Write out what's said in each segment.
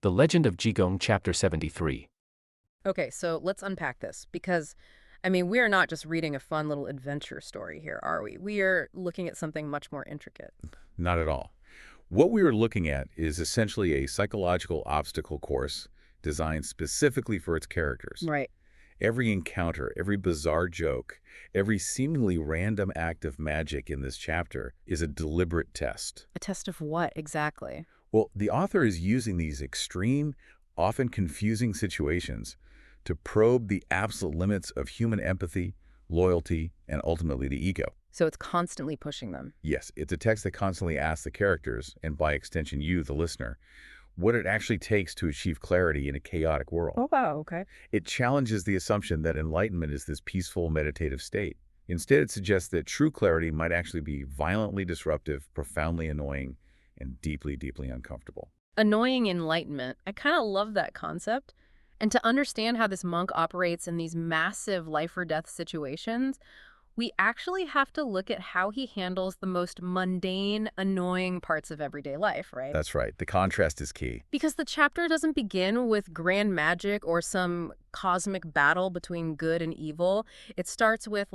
The Legend of Jigong, Chapter 73. Okay, so let's unpack this because, we are not just reading a fun little adventure story here, are we? We are looking at something much more intricate. Not at all. What we are looking at is essentially a psychological obstacle course designed specifically for its characters. Right. Every encounter, every bizarre joke, every seemingly random act of magic in this chapter is a deliberate test. A test of what exactly? Well, the author is using these extreme, often confusing situations to probe the absolute limits of human empathy, loyalty, and ultimately the ego. So it's constantly pushing them. Yes, it's a text that constantly asks the characters, and by extension you, the listener, what it actually takes to achieve clarity in a chaotic world. Oh, wow, okay. It challenges the assumption that enlightenment is this peaceful, meditative state. Instead, it suggests that true clarity might actually be violently disruptive, profoundly annoying, and deeply, deeply uncomfortable. Annoying enlightenment. I kind of love that concept. And to understand how this monk operates in these massive life or death situations, we actually have to look at how he handles the most mundane, annoying parts of everyday life, right? That's right. The contrast is key. Because the chapter doesn't begin with grand magic or some cosmic battle between good and evil. It starts with,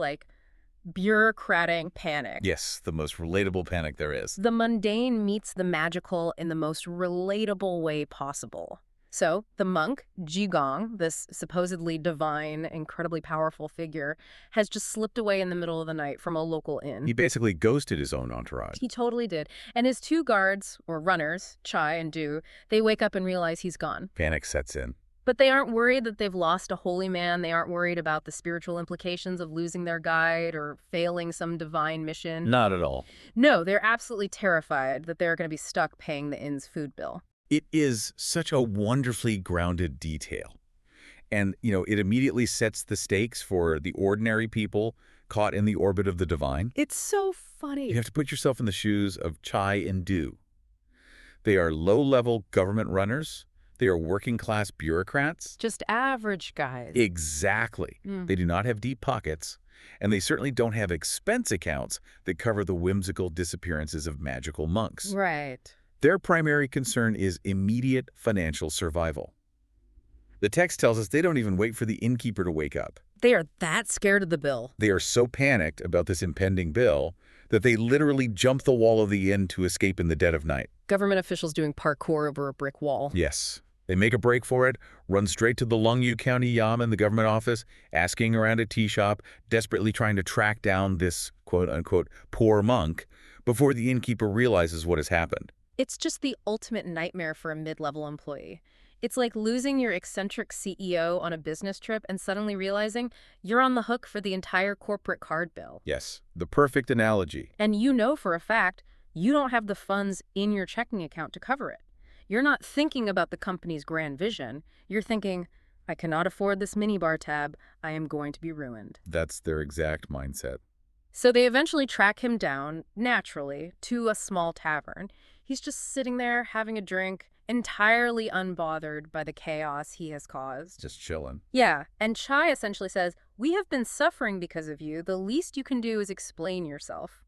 bureaucratic panic. Yes, the most relatable panic there is. The mundane meets the magical in the most relatable way possible. So, the monk, Jigong, this supposedly divine, incredibly powerful figure, has just slipped away in the middle of the night from a local inn. He basically ghosted his own entourage. He totally did. And his two guards, or runners, Chai and Du, they wake up and realize he's gone. Panic sets in. But they aren't worried that they've lost a holy man. They aren't worried about the spiritual implications of losing their guide or failing some divine mission. Not at all. No, they're absolutely terrified that they're going to be stuck paying the inn's food bill. It is such a wonderfully grounded detail. And, it immediately sets the stakes for the ordinary people caught in the orbit of the divine. It's so funny. You have to put yourself in the shoes of Chai and Du. They are low-level government runners. They are working-class bureaucrats. Just average guys. Exactly. They do not have deep pockets, and they certainly don't have expense accounts that cover the whimsical disappearances of magical monks. Right. Their primary concern is immediate financial survival. The text tells us they don't even wait for the innkeeper to wake up. They are that scared of the bill. They are so panicked about this impending bill that they literally jump the wall of the inn to escape in the dead of night. Government officials doing parkour over a brick wall. Yes. They make a break for it, run straight to the Lungyu County Yamen, the government office, asking around a tea shop, desperately trying to track down this quote-unquote poor monk before the innkeeper realizes what has happened. It's just the ultimate nightmare for a mid-level employee. It's like losing your eccentric CEO on a business trip and suddenly realizing you're on the hook for the entire corporate card bill. Yes, the perfect analogy. And you know for a fact you don't have the funds in your checking account to cover it. You're not thinking about the company's grand vision. You're thinking, I cannot afford this minibar tab. I am going to be ruined. That's their exact mindset. So they eventually track him down, naturally, to a small tavern. He's just sitting there having a drink, entirely unbothered by the chaos he has caused. Just chilling. Yeah, and Chai essentially says, we have been suffering because of you. The least you can do is explain yourself.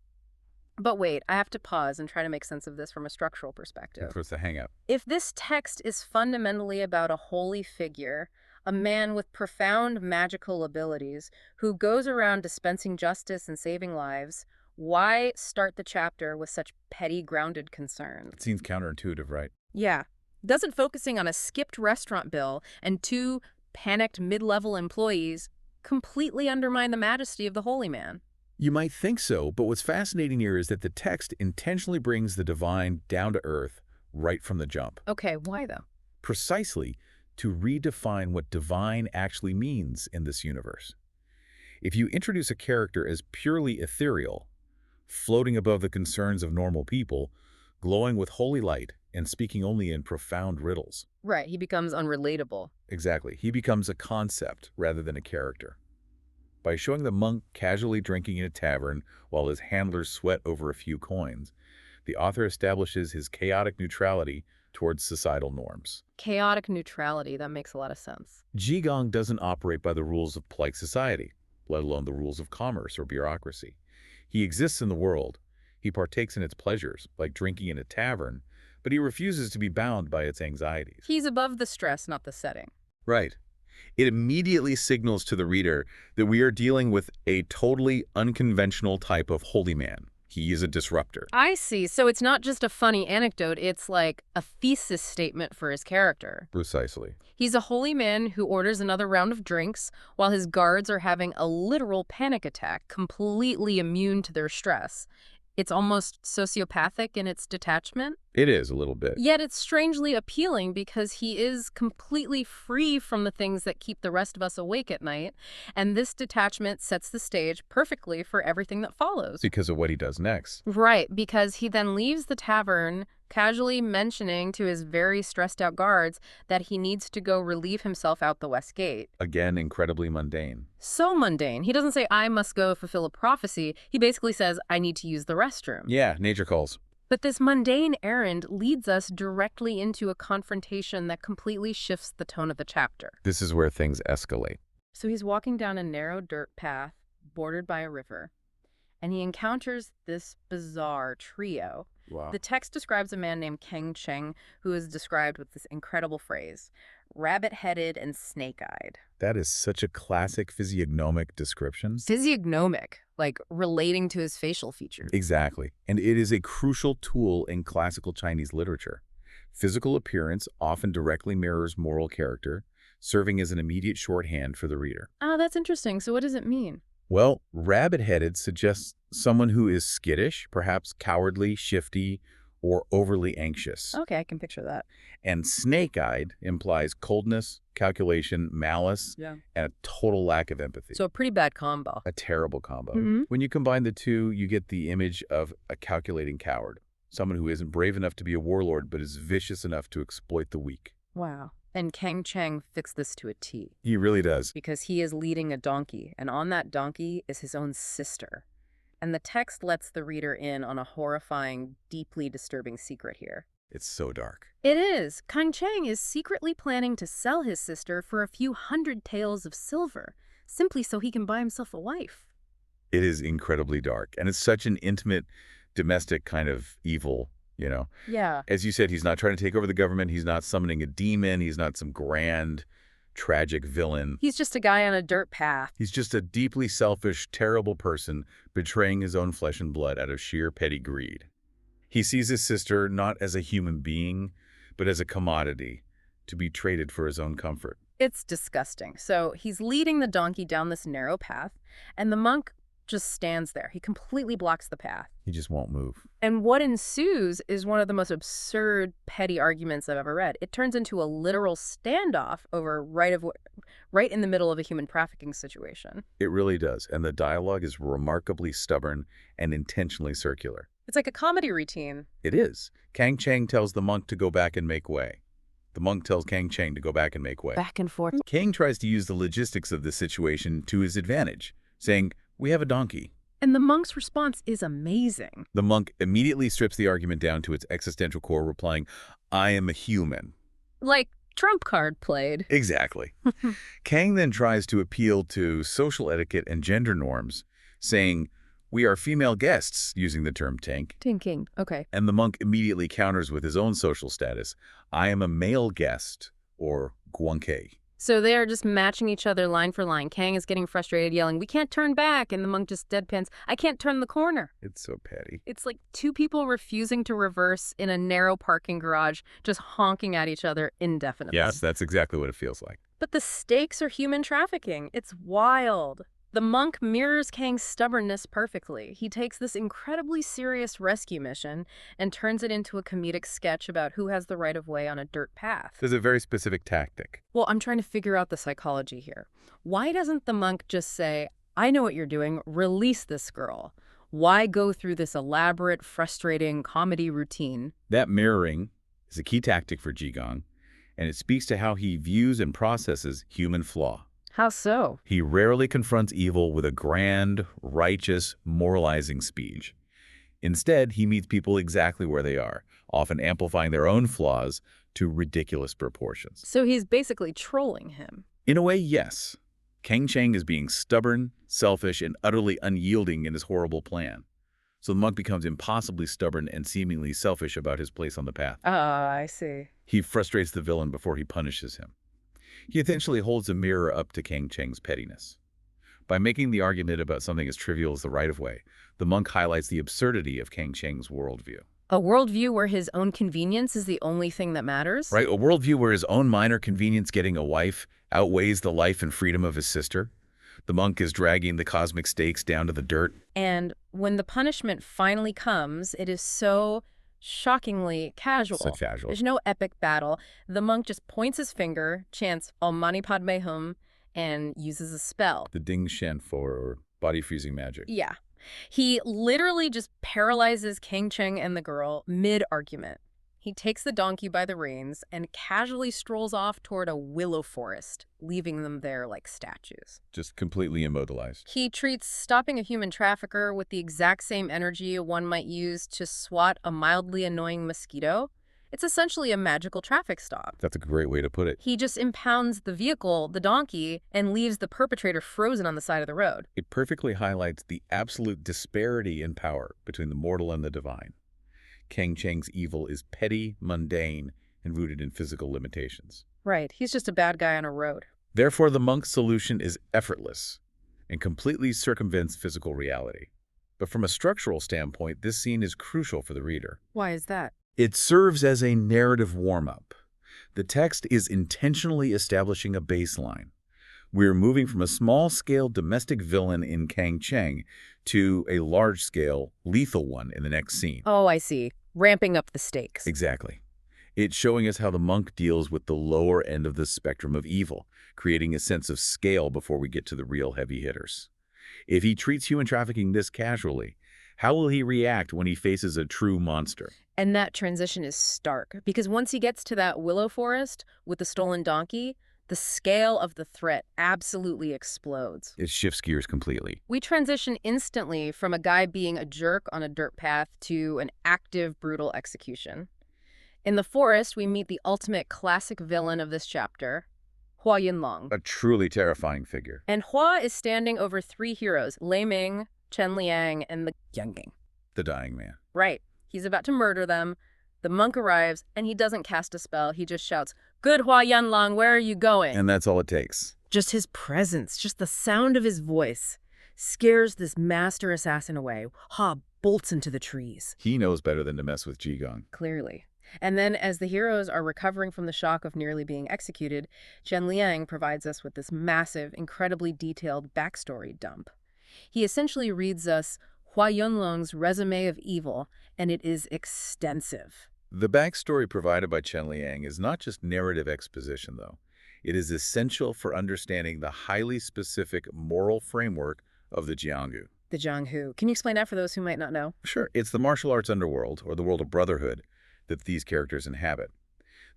But wait, I have to pause and try to make sense of this from a structural perspective. That's what's the hang-up. If this text is fundamentally about a holy figure, a man with profound magical abilities who goes around dispensing justice and saving lives, why start the chapter with such petty, grounded concerns? It seems counterintuitive, right? Yeah. Doesn't focusing on a skipped restaurant bill and two panicked mid-level employees completely undermine the majesty of the holy man? You might think so, but what's fascinating here is that the text intentionally brings the divine down to earth right from the jump. Okay, why though? Precisely to redefine what divine actually means in this universe. If you introduce a character as purely ethereal, floating above the concerns of normal people, glowing with holy light, and speaking only in profound riddles. Right, he becomes unrelatable. Exactly. He becomes a concept rather than a character. By showing the monk casually drinking in a tavern while his handlers sweat over a few coins, the author establishes his chaotic neutrality towards societal norms. Chaotic neutrality, that makes a lot of sense. Jigong doesn't operate by the rules of polite society, let alone the rules of commerce or bureaucracy. He exists in the world. He partakes in its pleasures, like drinking in a tavern, but he refuses to be bound by its anxieties. He's above the stress, not the setting. Right. It immediately signals to the reader that we are dealing with a totally unconventional type of holy man. He is a disruptor. I see. So it's not just a funny anecdote, it's like a thesis statement for his character. Precisely. He's a holy man who orders another round of drinks while his guards are having a literal panic attack, completely immune to their stress. It's almost sociopathic in its detachment. It is a little bit. Yet it's strangely appealing because he is completely free from the things that keep the rest of us awake at night, and this detachment sets the stage perfectly for everything that follows. Because of what he does next. Right, because he then leaves the tavern, casually mentioning to his very stressed out guards that he needs to go relieve himself out the west gate. Again, incredibly mundane. So mundane. He doesn't say, I must go fulfill a prophecy. He basically says, I need to use the restroom. Yeah, nature calls. But this mundane errand leads us directly into a confrontation that completely shifts the tone of the chapter. This is where things escalate. So he's walking down a narrow dirt path bordered by a river, and he encounters this bizarre trio. Wow. The text describes a man named Chen, who is described with this incredible phrase, rabbit-headed and snake-eyed. That is such a classic physiognomic description. Physiognomic, like relating to his facial features. Exactly. And it is a crucial tool in classical Chinese literature. Physical appearance often directly mirrors moral character, serving as an immediate shorthand for the reader. Oh, that's interesting. So what does it mean? Well, rabbit-headed suggests someone who is skittish, perhaps cowardly, shifty, or overly anxious. Okay, I can picture that. And snake-eyed implies coldness, calculation, malice, Yeah. and a total lack of empathy. So a pretty bad combo. A terrible combo. Mm-hmm. When you combine the two, you get the image of a calculating coward, someone who isn't brave enough to be a warlord but is vicious enough to exploit the weak. Wow. And Chen fixed this to a T. He really does. Because he is leading a donkey, and on that donkey is his own sister. And the text lets the reader in on a horrifying, deeply disturbing secret here. It's so dark. It is. Chen is secretly planning to sell his sister for a few hundred taels of silver, simply so he can buy himself a wife. It is incredibly dark, and it's such an intimate, domestic kind of evil, you know. Yeah. As you said, he's not trying to take over the government. He's not summoning a demon. He's not some grand, tragic villain. He's just a guy on a dirt path. He's just a deeply selfish, terrible person betraying his own flesh and blood out of sheer petty greed. He sees his sister not as a human being, but as a commodity to be traded for his own comfort. It's disgusting. So he's leading the donkey down this narrow path, and the monk just stands there. He completely blocks the path. He just won't move. And what ensues is one of the most absurd, petty arguments I've ever read. It turns into a literal standoff over right in the middle of a human trafficking situation. It really does, and the dialogue is remarkably stubborn and intentionally circular. It's like a comedy routine. It is. Chen tells the monk to go back and make way. The monk tells Chen to go back and make way. Back and forth. King tries to use the logistics of this situation to his advantage, saying, "We have a donkey." And the monk's response is amazing. The monk immediately strips the argument down to its existential core, replying, "I am a human." Like trump card played. Exactly. Kang then tries to appeal to social etiquette and gender norms, saying, "We are female guests," using the term tank. Tinking. Okay. And the monk immediately counters with his own social status, "I am a male guest," or guanke. So they are just matching each other line for line. Kang is getting frustrated, yelling, "We can't turn back." And the monk just deadpans, "I can't turn the corner." It's so petty. It's like two people refusing to reverse in a narrow parking garage, just honking at each other indefinitely. Yes, that's exactly what it feels like. But the stakes are human trafficking. It's wild. The monk mirrors Kang's stubbornness perfectly. He takes this incredibly serious rescue mission and turns it into a comedic sketch about who has the right of way on a dirt path. There's a very specific tactic. Well, I'm trying to figure out the psychology here. Why doesn't the monk just say, "I know what you're doing, release this girl"? Why go through this elaborate, frustrating comedy routine? That mirroring is a key tactic for Jigong, and it speaks to how he views and processes human flaw. How so? He rarely confronts evil with a grand, righteous, moralizing speech. Instead, he meets people exactly where they are, often amplifying their own flaws to ridiculous proportions. So he's basically trolling him. In a way, yes. Chen is being stubborn, selfish, and utterly unyielding in his horrible plan. So the monk becomes impossibly stubborn and seemingly selfish about his place on the path. Ah, I see. He frustrates the villain before he punishes him. He essentially holds a mirror up to Kang Cheng's pettiness. By making the argument about something as trivial as the right-of-way, the monk highlights the absurdity of Kang Cheng's worldview. A worldview where his own convenience is the only thing that matters? Right, a worldview where his own minor convenience getting a wife outweighs the life and freedom of his sister. The monk is dragging the cosmic stakes down to the dirt. And when the punishment finally comes, it is so shockingly casual. So casual. There's no epic battle. The monk just points his finger, chants Om Mani Padme Hum, and uses a spell. The Ding Shen for, or body-freezing magic. Yeah. He literally just paralyzes Kang Cheng and the girl mid-argument. He takes the donkey by the reins and casually strolls off toward a willow forest, leaving them there like statues. Just completely immobilized. He treats stopping a human trafficker with the exact same energy one might use to swat a mildly annoying mosquito. It's essentially a magical traffic stop. That's a great way to put it. He just impounds the vehicle, the donkey, and leaves the perpetrator frozen on the side of the road. It perfectly highlights the absolute disparity in power between the mortal and the divine. Kang Cheng's evil is petty, mundane, and rooted in physical limitations. Right, he's just a bad guy on a road. Therefore, the monk's solution is effortless and completely circumvents physical reality. But from a structural standpoint, this scene is crucial for the reader. Why is that? It serves as a narrative warm-up. The text is intentionally establishing a baseline. We're moving from a small-scale domestic villain in Kang Cheng to a large-scale, lethal one in the next scene. Oh, I see. Ramping up the stakes. Exactly. It's showing us how the monk deals with the lower end of the spectrum of evil, creating a sense of scale before we get to the real heavy hitters. If he treats human trafficking this casually, how will he react when he faces a true monster? And that transition is stark, because once he gets to that willow forest with the stolen donkey, the scale of the threat absolutely explodes. It shifts gears completely. We transition instantly from a guy being a jerk on a dirt path to an active, brutal execution. In the forest, we meet the ultimate classic villain of this chapter, Hua Yunlong. A truly terrifying figure. And Hua is standing over three heroes, Lei Ming, Chen Liang, and the Younging. The dying man. Right. He's about to murder them. The monk arrives, and he doesn't cast a spell. He just shouts, "Good Hua Yunlong, where are you going?" And that's all it takes. Just his presence, just the sound of his voice, scares this master assassin away. Ha bolts into the trees. He knows better than to mess with Jigong. Clearly. And then, as the heroes are recovering from the shock of nearly being executed, Chen Liang provides us with this massive, incredibly detailed backstory dump. He essentially reads us Hua Yunlong's resume of evil, and it is extensive. The backstory provided by Chen Liang is not just narrative exposition, though. It is essential for understanding the highly specific moral framework of the Jianghu. The Jianghu. Can you explain that for those who might not know? Sure, it's the martial arts underworld, or the world of brotherhood, that these characters inhabit.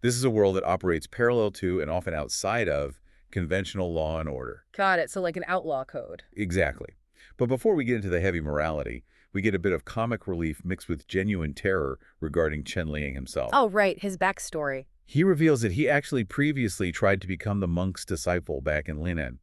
This is a world that operates parallel to and often outside of conventional law and order. Got it. So like an outlaw code. Exactly. But before we get into the heavy morality, we get a bit of comic relief mixed with genuine terror regarding Chen Liang himself. Oh, right. His backstory. He reveals that he actually previously tried to become the monk's disciple back in Linan,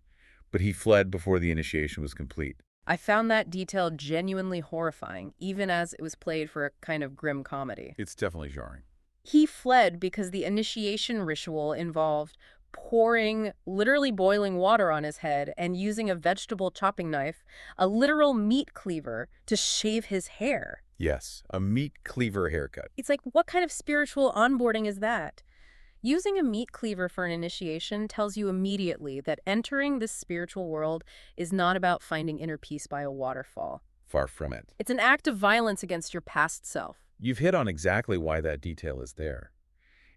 but he fled before the initiation was complete. I found that detail genuinely horrifying, even as it was played for a kind of grim comedy. It's definitely jarring. He fled because the initiation ritual involved pouring literally boiling water on his head and using a vegetable chopping knife, a literal meat cleaver, to shave his hair. Yes, a meat cleaver haircut. It's like, what kind of spiritual onboarding is that? Using a meat cleaver for an initiation tells you immediately that entering this spiritual world is not about finding inner peace by a waterfall. Far from it. It's an act of violence against your past self. You've hit on exactly why that detail is there.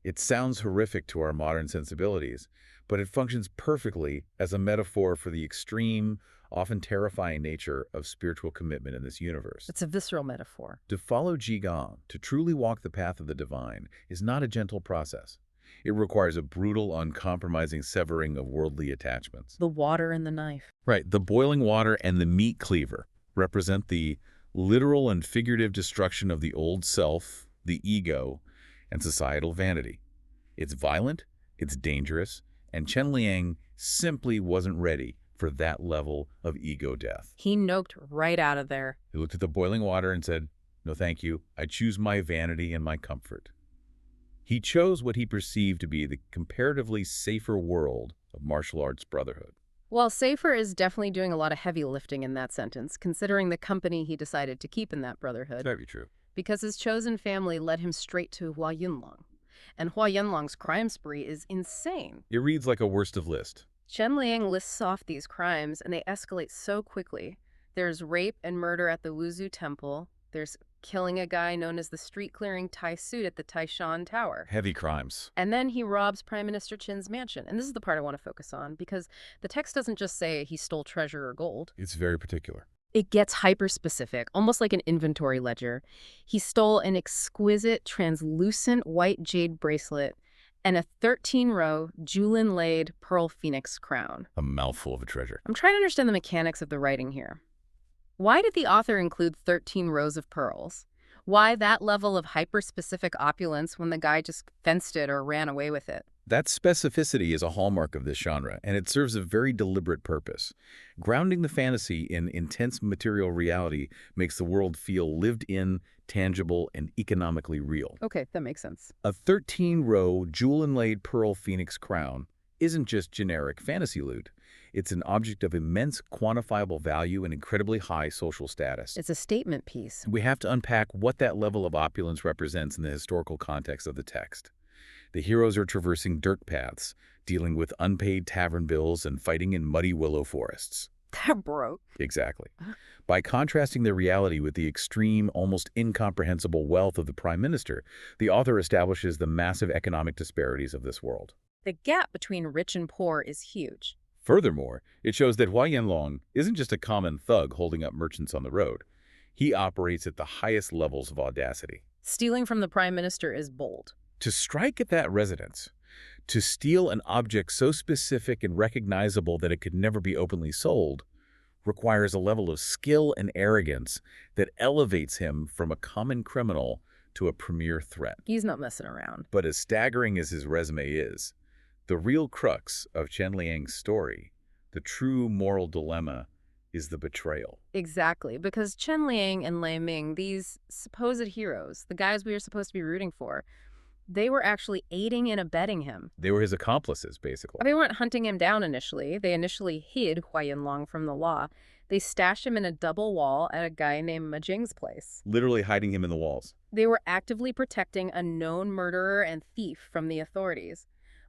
It sounds horrific to our modern sensibilities, but it functions perfectly as a metaphor for the extreme, often terrifying nature of spiritual commitment in this universe. It's a visceral metaphor. To follow Jigong, to truly walk the path of the divine, is not a gentle process. It requires a brutal, uncompromising severing of worldly attachments. The water and the knife. Right, the boiling water and the meat cleaver represent the literal and figurative destruction of the old self, the ego, and societal vanity. It's violent, it's dangerous, and Chen Liang simply wasn't ready for that level of ego death. He noped right out of there. He looked at the boiling water and said, "No, thank you. I choose my vanity and my comfort." He chose what he perceived to be the comparatively safer world of martial arts brotherhood. While Safer is definitely doing a lot of heavy lifting in that sentence, considering the company he decided to keep in that brotherhood, That be true. because his chosen family led him straight to Hua Yunlong. And Hua Yunlong's crime spree is insane. It reads like a worst of list. Chen Liang lists off these crimes, and they escalate so quickly. There's rape and murder at the Wuzhu Temple. There's killing a guy known as the street-clearing Tai Suit at the Taishan Tower. Heavy crimes. And then he robs Prime Minister Chen's mansion. And this is the part I want to focus on, because the text doesn't just say he stole treasure or gold. It's very particular. It gets hyper-specific, almost like an inventory ledger. He stole an exquisite, translucent white jade bracelet and a 13-row, jewel-inlaid pearl phoenix crown. A mouthful of a treasure. I'm trying to understand the mechanics of the writing here. Why did the author include 13 rows of pearls? Why that level of hyper-specific opulence when the guy just fenced it or ran away with it? That specificity is a hallmark of this genre, and it serves a very deliberate purpose. Grounding the fantasy in intense material reality makes the world feel lived in, tangible, and economically real. Okay, that makes sense. A 13-row, jewel-inlaid pearl phoenix crown isn't just generic fantasy loot. It's an object of immense quantifiable value and incredibly high social status. It's a statement piece. We have to unpack what that level of opulence represents in the historical context of the text. The heroes are traversing dirt paths, dealing with unpaid tavern bills and fighting in muddy willow forests. They're broke. Exactly. By contrasting their reality with the extreme, almost incomprehensible wealth of the prime minister, the author establishes the massive economic disparities of this world. The gap between rich and poor is huge. Furthermore, it shows that Hua Yanlong isn't just a common thug holding up merchants on the road. He operates at the highest levels of audacity. Stealing from the prime minister is bold. To strike at that residence, to steal an object so specific and recognizable that it could never be openly sold, requires a level of skill and arrogance that elevates him from a common criminal to a premier threat. He's not messing around. But as staggering as his resume is, the real crux of Chen Liang's story, the true moral dilemma, is the betrayal. Exactly, because Chen Liang and Lei Ming, these supposed heroes, the guys we were supposed to be rooting for, they were actually aiding and abetting him. They were his accomplices, basically. They weren't hunting him down initially. They initially hid Hua Yanlong from the law. They stashed him in a double wall at a guy named Ma Jing's place. Literally hiding him in the walls. They were actively protecting a known murderer and thief from the authorities.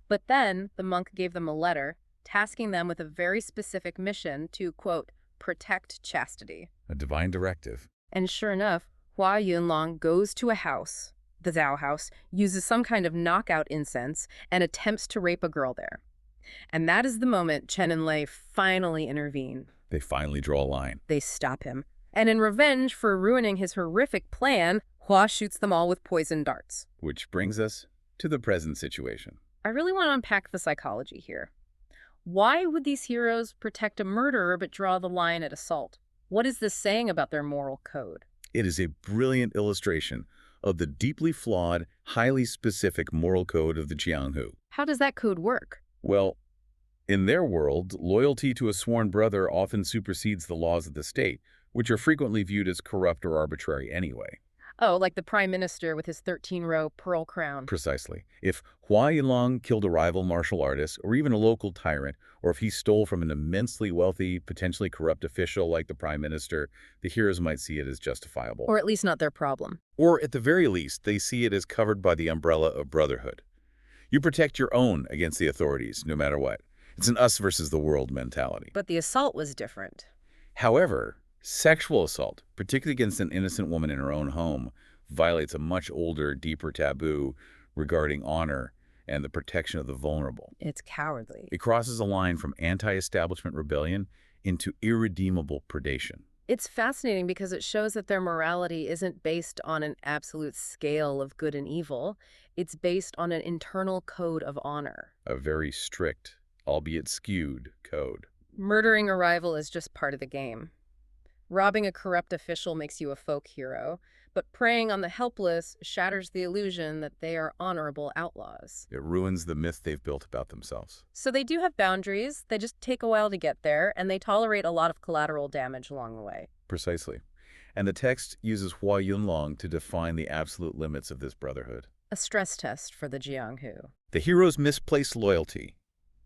But then the monk gave them a letter, tasking them with a very specific mission to, quote, protect chastity. A divine directive. And sure enough, Hua Yunlong goes to a house, the Zhao house, uses some kind of knockout incense, and attempts to rape a girl there. And that is the moment Chen and Lei finally intervene. They finally draw a line. They stop him. And in revenge for ruining his horrific plan, Hua shoots them all with poison darts. Which brings us to the present situation. I really want to unpack the psychology here. Why would these heroes protect a murderer but draw the line at assault? What is this saying about their moral code? It is a brilliant illustration of the deeply flawed, highly specific moral code of the Jianghu. How does that code work? Well, in their world, loyalty to a sworn brother often supersedes the laws of the state, which are frequently viewed as corrupt or arbitrary anyway. Oh, like the prime minister with his 13-row pearl crown. Precisely. If Hua Yinlong killed a rival martial artist, or even a local tyrant, or if he stole from an immensely wealthy, potentially corrupt official like the prime minister, the heroes might see it as justifiable. Or at least not their problem. Or at the very least, they see it as covered by the umbrella of brotherhood. You protect your own against the authorities, no matter what. It's an us versus the world mentality. But the assault was different. However, sexual assault, particularly against an innocent woman in her own home, violates a much older, deeper taboo regarding honor and the protection of the vulnerable. It's cowardly. It crosses a line from anti-establishment rebellion into irredeemable predation. It's fascinating because it shows that their morality isn't based on an absolute scale of good and evil. It's based on an internal code of honor. A very strict, albeit skewed, code. Murdering a rival is just part of the game. Robbing a corrupt official makes you a folk hero, but preying on the helpless shatters the illusion that they are honorable outlaws. It ruins the myth they've built about themselves. So they do have boundaries, they just take a while to get there, and they tolerate a lot of collateral damage along the way. Precisely. And the text uses Hua Yunlong to define the absolute limits of this brotherhood. A stress test for the Jianghu. The hero's misplaced loyalty,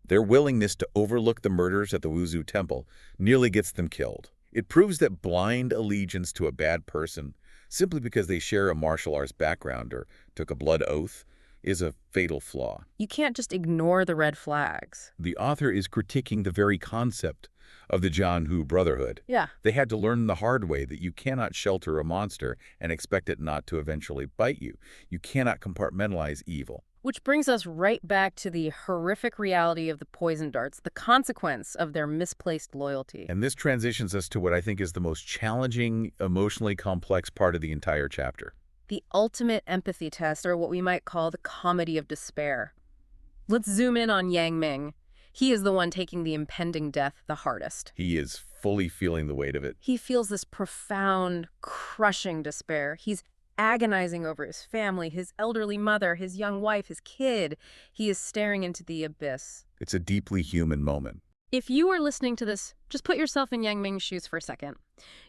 their willingness to overlook the murders at the Wuzhou temple, nearly gets them killed. It proves that blind allegiance to a bad person, simply because they share a martial arts background or took a blood oath, is a fatal flaw. You can't just ignore the red flags. The author is critiquing the very concept of the Jianghu Brotherhood. Yeah. They had to learn the hard way that you cannot shelter a monster and expect it not to eventually bite you. You cannot compartmentalize evil. Which brings us right back to the horrific reality of the poison darts, the consequence of their misplaced loyalty. And this transitions us to what I think is the most challenging, emotionally complex part of the entire chapter. The ultimate empathy test, or what we might call the comedy of despair. Let's zoom in on Yang Ming. He is the one taking the impending death the hardest. He is fully feeling the weight of it. He feels this profound, crushing despair. He's agonizing over his family, his elderly mother, his young wife, his kid. He is staring into the abyss. It's a deeply human moment. If you are listening to this, just put yourself in Yang Ming's shoes for a second.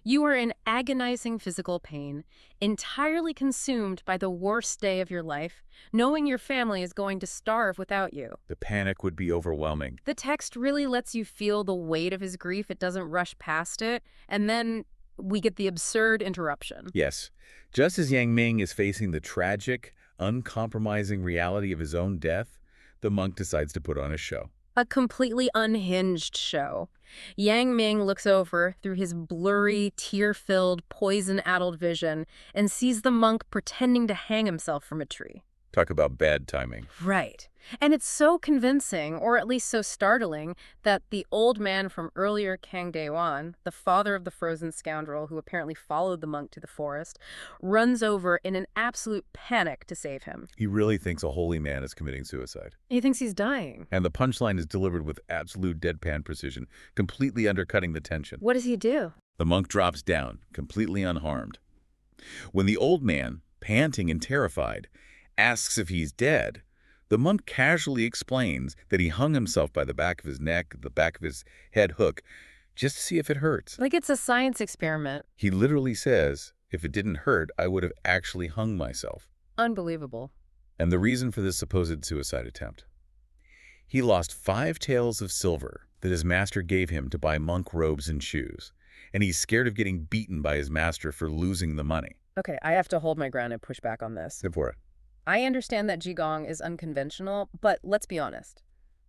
You are in agonizing physical pain, entirely consumed by the worst day of your life, knowing your family is going to starve without you. The panic would be overwhelming. The text really lets you feel the weight of his grief. It doesn't rush past it. And then we get the absurd interruption. Yes. Just as Yang Ming is facing the tragic, uncompromising reality of his own death, the monk decides to put on a show. A completely unhinged show. Yang Ming looks over through his blurry, tear-filled, poison-addled vision and sees the monk pretending to hang himself from a tree. Talk about bad timing. Right. And it's so convincing, or at least so startling, that the old man from earlier Kang Daewan, the father of the frozen scoundrel who apparently followed the monk to the forest, runs over in an absolute panic to save him. He really thinks a holy man is committing suicide. He thinks he's dying. And the punchline is delivered with absolute deadpan precision, completely undercutting the tension. What does he do? The monk drops down, completely unharmed. When the old man, panting and terrified, asks if he's dead, the monk casually explains that he hung himself by the back of his neck, the back of his head hook, just to see if it hurts. Like it's a science experiment. He literally says, if it didn't hurt, I would have actually hung myself. Unbelievable. And the reason for this supposed suicide attempt? He lost 5 taels of silver that his master gave him to buy monk robes and shoes, and he's scared of getting beaten by his master for losing the money. Okay, I have to hold my ground and push back on this. Sit for it. I understand that Jigong is unconventional, but let's be honest.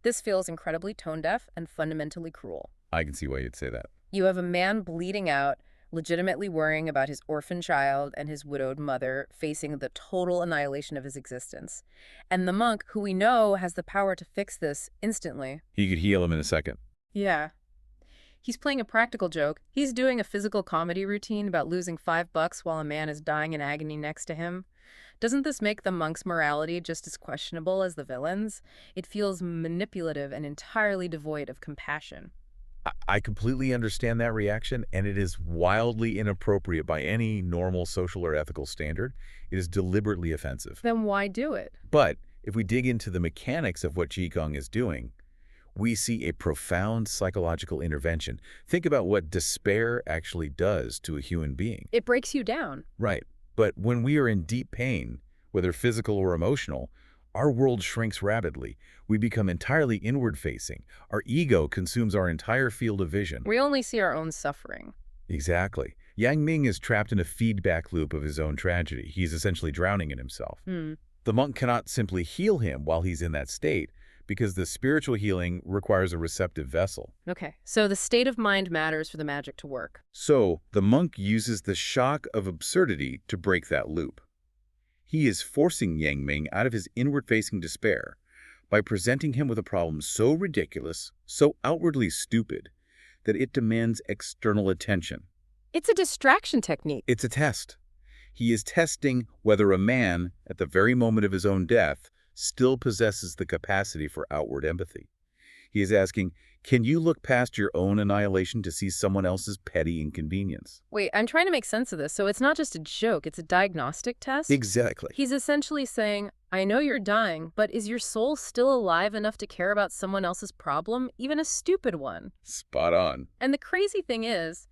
This feels incredibly tone-deaf and fundamentally cruel. I can see why you'd say that. You have a man bleeding out, legitimately worrying about his orphan child and his widowed mother, facing the total annihilation of his existence. And the monk, who we know has the power to fix this instantly. He could heal him in a second. Yeah. He's playing a practical joke. He's doing a physical comedy routine about losing $5 while a man is dying in agony next to him. Doesn't this make the monk's morality just as questionable as the villain's? It feels manipulative and entirely devoid of compassion. I completely understand that reaction, and it is wildly inappropriate by any normal social or ethical standard. It is deliberately offensive. Then why do it? But if we dig into the mechanics of what Jigong is doing, we see a profound psychological intervention. Think about what despair actually does to a human being. It breaks you down. Right. But when we are in deep pain, whether physical or emotional, our world shrinks rapidly. We become entirely inward-facing. Our ego consumes our entire field of vision. We only see our own suffering. Exactly. Yang Ming is trapped in a feedback loop of his own tragedy. He's essentially drowning in himself. The monk cannot simply heal him while he's in that state, because the spiritual healing requires a receptive vessel. Okay, so the state of mind matters for the magic to work. So the monk uses the shock of absurdity to break that loop. He is forcing Yang Ming out of his inward-facing despair by presenting him with a problem so ridiculous, so outwardly stupid, that it demands external attention. It's a distraction technique. It's a test. He is testing whether a man, at the very moment of his own death, still possesses the capacity for outward empathy. He is asking, Can you look past your own annihilation to see someone else's petty inconvenience? Wait, I'm trying to make sense of this. So it's not just a joke, it's a diagnostic test? Exactly. He's essentially saying, I know you're dying, but is your soul still alive enough to care about someone else's problem, even a stupid one? Spot on. And the crazy thing is,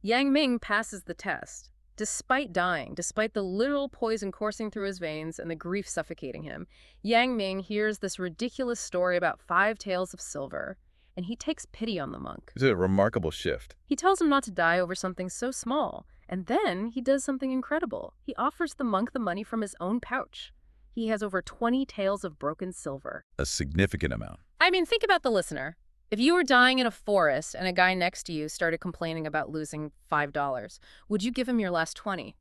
Yang Ming passes the test. Despite dying, despite the literal poison coursing through his veins and the grief suffocating him, Yang Ming hears this ridiculous story about 5 taels of silver, and he takes pity on the monk. It's a remarkable shift. He tells him not to die over something so small, and then he does something incredible. He offers the monk the money from his own pouch. He has over 20 taels of broken silver. A significant amount. I mean, think about the listener. If you were dying in a forest and a guy next to you started complaining about losing $5, would you give him your last 20?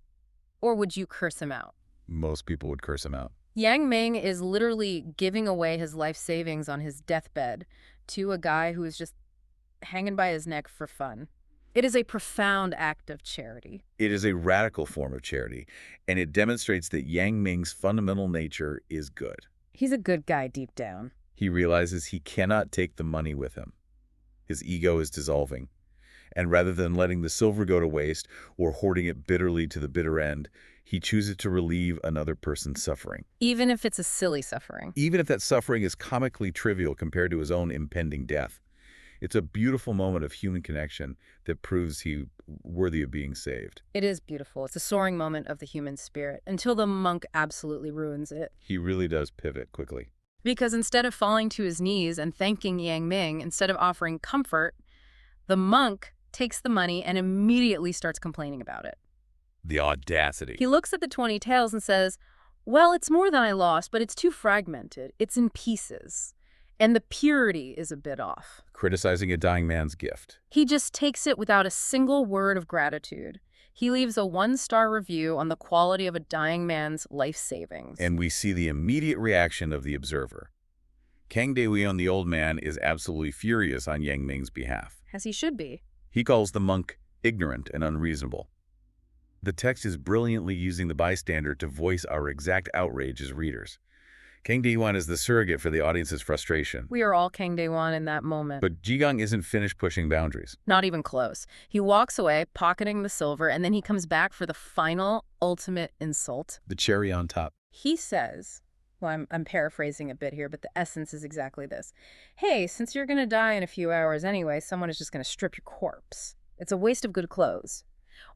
Or would you curse him out? Most people would curse him out. Yang Ming is literally giving away his life savings on his deathbed to a guy who is just hanging by his neck for fun. It is a profound act of charity. It is a radical form of charity, and it demonstrates that Yang Ming's fundamental nature is good. He's a good guy deep down. He realizes he cannot take the money with him. His ego is dissolving, and rather than letting the silver go to waste or hoarding it bitterly to the bitter end, he chooses to relieve another person's suffering. Even if it's a silly suffering. Even if that suffering is comically trivial compared to his own impending death. It's a beautiful moment of human connection that proves he's worthy of being saved. It is beautiful. It's a soaring moment of the human spirit, until the monk absolutely ruins it. He really does pivot quickly. Because instead of falling to his knees and thanking Yang Ming, instead of offering comfort, the monk takes the money and immediately starts complaining about it. The audacity. He looks at the 20 taels and says, well, it's more than I lost, but it's too fragmented. It's in pieces. And the purity is a bit off. Criticizing a dying man's gift. He just takes it without a single word of gratitude. He leaves a 1-star review on the quality of a dying man's life savings. And we see the immediate reaction of the observer. Kang Dewon, the old man, is absolutely furious on Yang Ming's behalf. As he should be. He calls the monk ignorant and unreasonable. The text is brilliantly using the bystander to voice our exact outrage as readers. Kang Dewon is the surrogate for the audience's frustration. We are all Kang Dewon in that moment. But Jigong isn't finished pushing boundaries. Not even close. He walks away, pocketing the silver, and then he comes back for the final, ultimate insult. The cherry on top. He says, well, I'm paraphrasing a bit here, but the essence is exactly this. Hey, since you're going to die in a few hours anyway, someone is just going to strip your corpse. It's a waste of good clothes.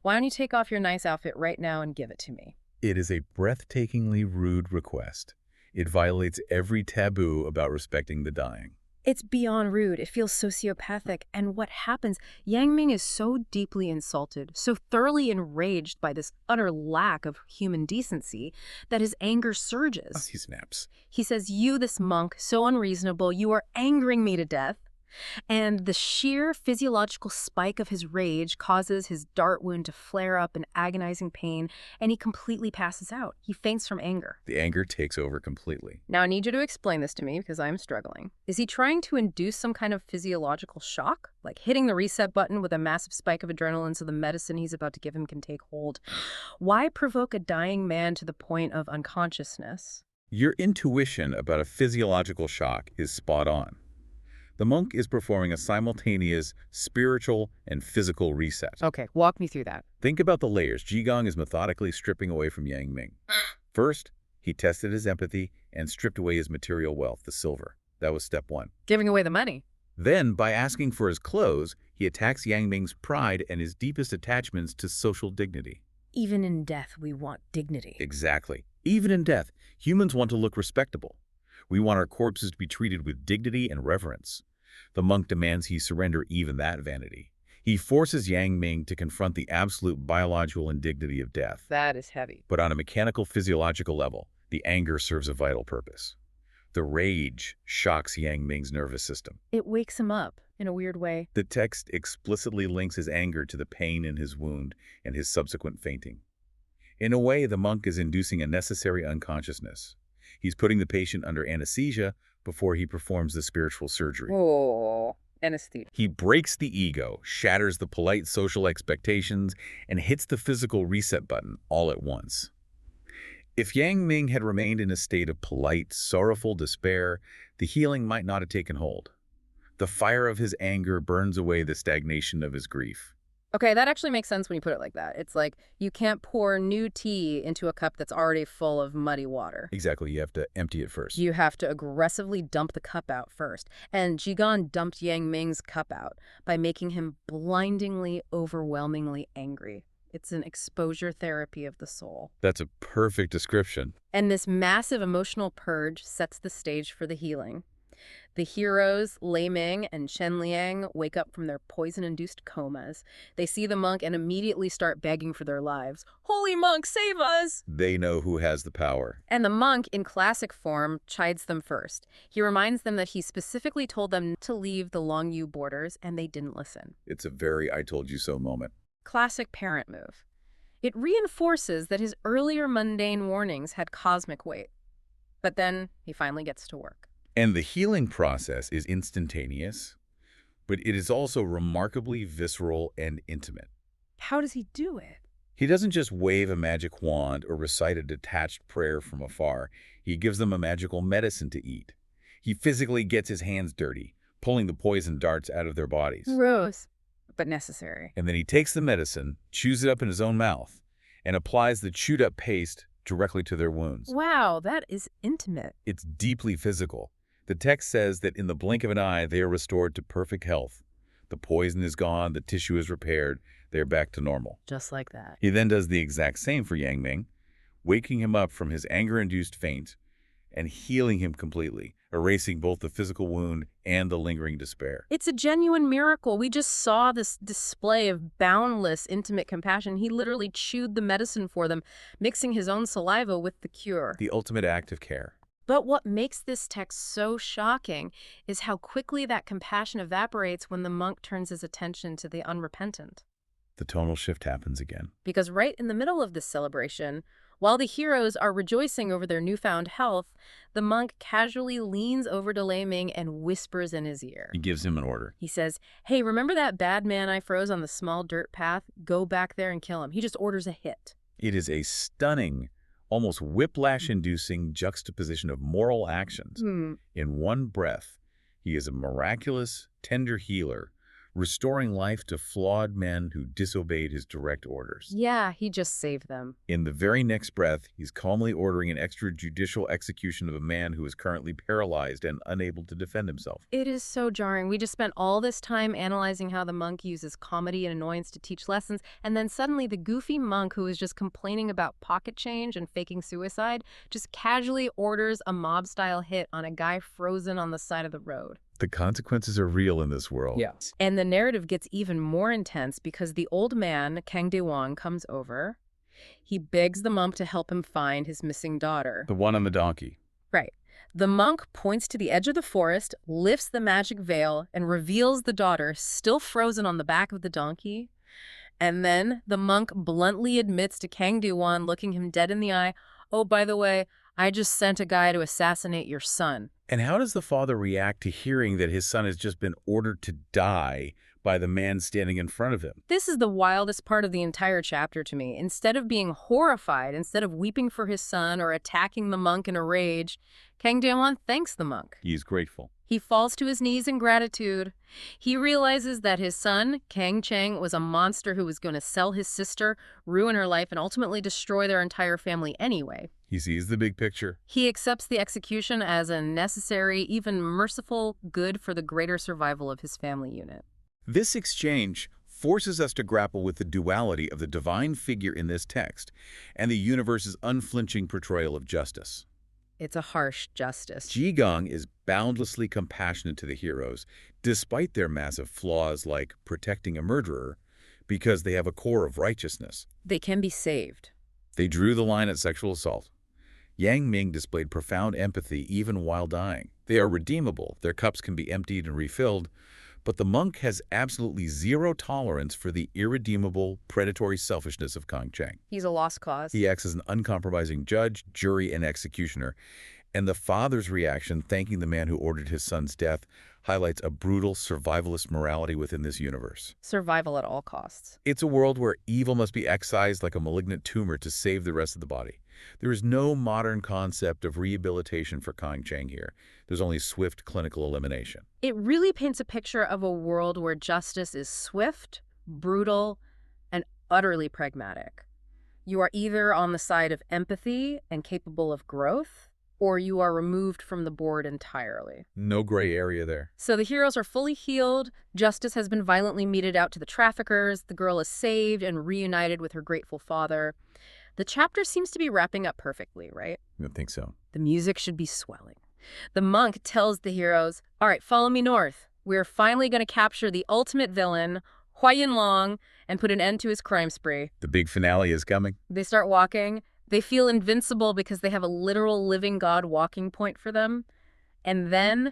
Why don't you take off your nice outfit right now and give it to me? It is a breathtakingly rude request. It violates every taboo about respecting the dying. It's beyond rude. It feels sociopathic. And what happens, Yang Ming is so deeply insulted, so thoroughly enraged by this utter lack of human decency, that his anger surges. He snaps. He says, you, this monk, so unreasonable, you are angering me to death. And the sheer physiological spike of his rage causes his dart wound to flare up in agonizing pain, and he completely passes out. He faints from anger. The anger takes over completely. Now, I need you to explain this to me because I'm struggling. Is he trying to induce some kind of physiological shock? Like hitting the reset button with a massive spike of adrenaline so the medicine he's about to give him can take hold? Why provoke a dying man to the point of unconsciousness? Your intuition about a physiological shock is spot on. The monk is performing a simultaneous spiritual and physical reset. Okay, walk me through that. Think about the layers Jigong is methodically stripping away from Yang Ming. First, he tested his empathy and stripped away his material wealth, the silver. That was step 1. Giving away the money. Then, by asking for his clothes, he attacks Yang Ming's pride and his deepest attachments to social dignity. Even in death, we want dignity. Exactly. Even in death, humans want to look respectable. We want our corpses to be treated with dignity and reverence. The monk demands he surrender even that vanity. He forces Yang Ming to confront the absolute biological indignity of death. That is heavy. But on a mechanical physiological level, the anger serves a vital purpose. The rage shocks Yang Ming's nervous system. It wakes him up in a weird way. The text explicitly links his anger to the pain in his wound and his subsequent fainting. In a way, the monk is inducing a necessary unconsciousness. He's putting the patient under anesthesia before he performs the spiritual surgery. Oh, anesthesia. He breaks the ego, shatters the polite social expectations, and hits the physical reset button all at once. If Yang Ming had remained in a state of polite, sorrowful despair, the healing might not have taken hold. The fire of his anger burns away the stagnation of his grief. Okay, that actually makes sense when you put it like that. It's like you can't pour new tea into a cup that's already full of muddy water. Exactly, you have to empty it first. You have to aggressively dump the cup out first. And Jigong dumped Yang Ming's cup out by making him blindingly, overwhelmingly angry. It's an exposure therapy of the soul. That's a perfect description. And this massive emotional purge sets the stage for the healing. The heroes, Lei Ming and Chen wake up from their poison-induced comas. They see the monk and immediately start begging for their lives. "Holy monk, save us!" They know who has the power. And the monk, in classic form, chides them first. He reminds them that he specifically told them to leave the Longyu borders, and they didn't listen. It's a very I told you so moment. Classic parent move. It reinforces that his earlier mundane warnings had cosmic weight. But then he finally gets to work. And the healing process is instantaneous, but it is also remarkably visceral and intimate. How does he do it? He doesn't just wave a magic wand or recite a detached prayer from afar. He gives them a magical medicine to eat. He physically gets his hands dirty, pulling the poison darts out of their bodies. Gross, but necessary. And then he takes the medicine, chews it up in his own mouth, and applies the chewed-up paste directly to their wounds. Wow, that is intimate. It's deeply physical. The text says that in the blink of an eye, they are restored to perfect health. The poison is gone, the tissue is repaired, they are back to normal. Just like that. He then does the exact same for Yang Ming, waking him up from his anger-induced faint and healing him completely, erasing both the physical wound and the lingering despair. It's a genuine miracle. We just saw this display of boundless, intimate compassion. He literally chewed the medicine for them, mixing his own saliva with the cure. The ultimate act of care. But what makes this text so shocking is how quickly that compassion evaporates when the monk turns his attention to the unrepentant. The tonal shift happens again. Because right in the middle of this celebration, while the heroes are rejoicing over their newfound health, the monk casually leans over to Lei Ming and whispers in his ear. He gives him an order. He says, "Hey, remember that bad man I froze on the small dirt path? Go back there and kill him." He just orders a hit. It is a stunning, almost whiplash-inducing juxtaposition of moral actions. In one breath, he is a miraculous, tender healer, restoring life to flawed men who disobeyed his direct orders. Yeah, he just saved them. In the very next breath, he's calmly ordering an extrajudicial execution of a man who is currently paralyzed and unable to defend himself. It is so jarring. We just spent all this time analyzing how the monk uses comedy and annoyance to teach lessons, and then suddenly the goofy monk who was just complaining about pocket change and faking suicide just casually orders a mob-style hit on a guy frozen on the side of the road. The consequences are real in this world. Yes. And the narrative gets even more intense because the old man, Kang De-won, comes over. He begs the monk to help him find his missing daughter. The one on the donkey. Right. The monk points to the edge of the forest, lifts the magic veil, and reveals the daughter still frozen on the back of the donkey. And then the monk bluntly admits to Kang De-won, looking him dead in the eye, "Oh, by the way, I just sent a guy to assassinate your son." And how does the father react to hearing that his son has just been ordered to die by the man standing in front of him? This is the wildest part of the entire chapter to me. Instead of being horrified, instead of weeping for his son or attacking the monk in a rage, Kang De-won thanks the monk. He is grateful. He falls to his knees in gratitude. He realizes that his son, Kang Cheng, was a monster who was going to sell his sister, ruin her life, and ultimately destroy their entire family anyway. He sees the big picture. He accepts the execution as a necessary, even merciful good for the greater survival of his family unit. This exchange forces us to grapple with the duality of the divine figure in this text and the universe's unflinching portrayal of justice. It's a harsh justice. Jigong is boundlessly compassionate to the heroes, despite their massive flaws like protecting a murderer, because they have a core of righteousness. They can be saved. They drew the line at sexual assault. Yang Ming displayed profound empathy even while dying. They are redeemable, their cups can be emptied and refilled, but the monk has absolutely zero tolerance for the irredeemable, predatory selfishness of Kang Cheng. He's a lost cause. He acts as an uncompromising judge, jury, and executioner, and the father's reaction, thanking the man who ordered his son's death, highlights a brutal survivalist morality within this universe. Survival at all costs. It's a world where evil must be excised like a malignant tumor to save the rest of the body. There is no modern concept of rehabilitation for Kang Cheng here. There's only swift clinical elimination. It really paints a picture of a world where justice is swift, brutal, and utterly pragmatic. You are either on the side of empathy and capable of growth, or you are removed from the board entirely. No gray area there. So the heroes are fully healed, justice has been violently meted out to the traffickers, the girl is saved and reunited with her grateful father. The chapter seems to be wrapping up perfectly, right? I think so. The music should be swelling. The monk tells the heroes, all right, follow me north. We're finally going to capture the ultimate villain, Hua Yinlong, and put an end to his crime spree. The big finale is coming. They start walking. They feel invincible because they have a literal living god walking point for them. And then,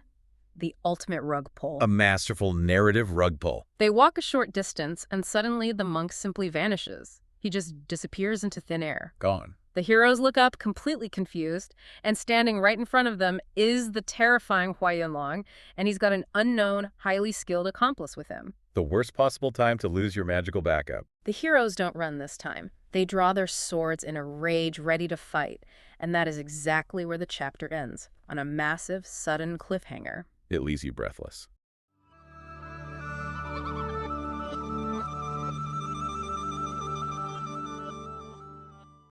the ultimate rug pull. A masterful narrative rug pull. They walk a short distance, and suddenly the monk simply vanishes. He just disappears into thin air. Gone. The heroes look up, completely confused, and standing right in front of them is the terrifying Hua Yinlong, and he's got an unknown, highly skilled accomplice with him. The worst possible time to lose your magical backup. The heroes don't run this time. They draw their swords in a rage, ready to fight, and that is exactly where the chapter ends, on a massive, sudden cliffhanger. It leaves you breathless.